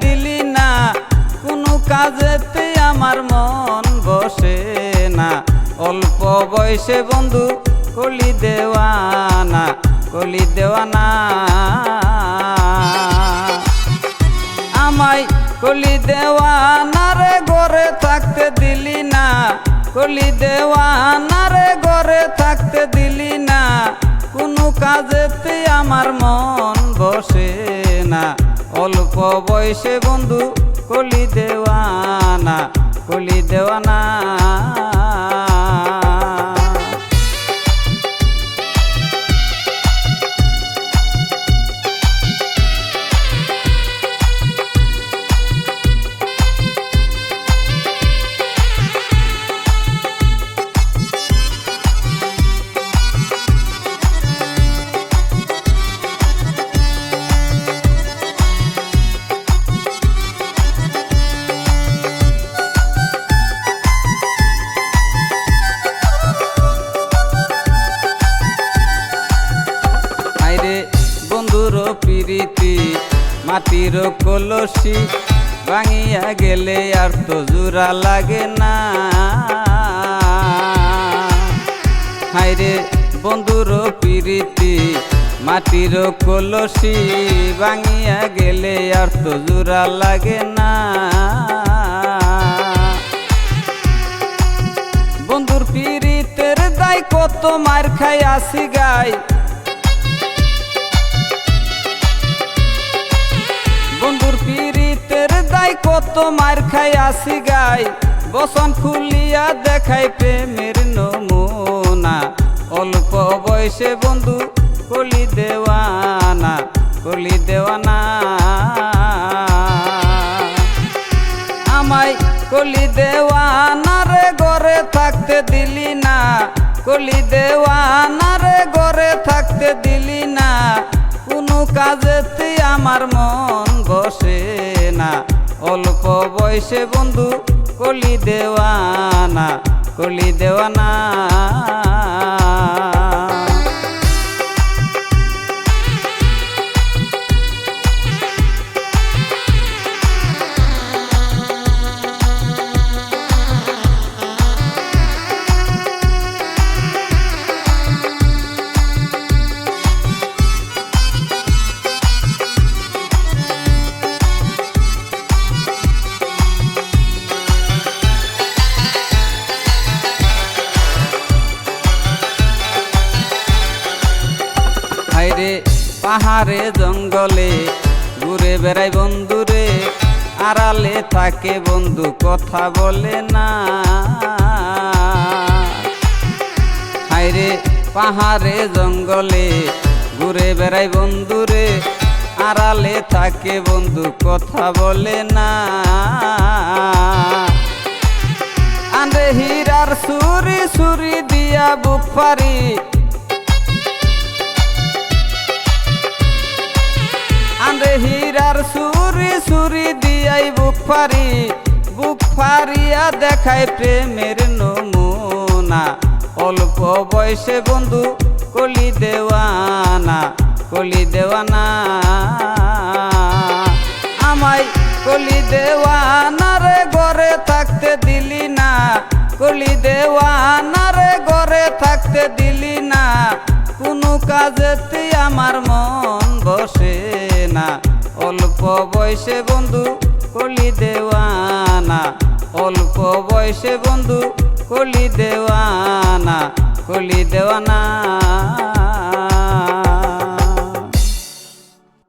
দিলি না, কোনো কাজেতে আমার মন বসে না। অল্প বয়সে বন্ধু কলি দেওয়ানা, কলি দেওয়ানা। আমায় কলি দেওয়ানা রে, ঘরে থাকতে দিলি না, কলি দেওয়ানা রে, ঘরে থাকতে দিলি না। কোনো কাজেতে আমার মন বসে না। অল্প বয়সে বন্ধু কলি দেওয়ানা, কলি দেওয়ানা। বন্ধুর প্রীতি মাটির কলসি, ভাঙিয়া গেলে আর তো জোড়া লাগে না। হায়রে বন্ধুর প্রীতি মাটির কলসি, ভাঙিয়া গেলে আর তো জোড়া লাগে না। বন্ধুর প্রীতের দায় কত মার খাই আসি গাই, বন্ধুর প্রীতের দায় কত মার খাই আসি গাই। বসন খুলিয়া দেখাই প্রেমের নমুনা। অল্প বয়সে বন্ধু কলি দেওয়ানা, কলি দেওয়ানা। আমায় কলি দেওয়ানা রে, ঘরে থাকতে দিলি না, কলি দেওয়ানা রে, ঘরে থাকতে দিলি না। কোনো কাজেতে আমার মন বসে না। অল্প বয়সে বন্ধু কলি দেওয়ানা, কলি দেওয়ানা। হায়রে পাহাড়ে জঙ্গলে ঘুরে বেড়াই বন্ধুরে, আড়ালে থাকে বন্ধু কথা বলে না। হায়রে পাহাড়ে জঙ্গলে ঘুরে বেড়াই বন্ধুরে, আড়ালে থাকে বন্ধু কথা বলে না। আন্দ্রে হীরার সুরি সুরি দিয়া বুক ফারি, আন্দ্রে হীরার সুরি সুরি দিয়াই বুক ফারি। বুক ফারিয়া দেখায় প্রেমের নমুনা। অল্প বয়সে বন্ধু কলি দেওয়ানা, কলি দেওয়ানা। আমায় কলি দেওয়ানা রে, ঘরে থাকতে দিলি না, কলি দেওয়ানা রে, ঘরে থাকতে দিলি না। কোনো কাজেতে আমার মন বসে না। অল্প বয়সে বন্ধু কলি দেওয়ানা, অল্প বয়সে বন্ধু কলি দেওয়ানা, কলি দেওয়ানা।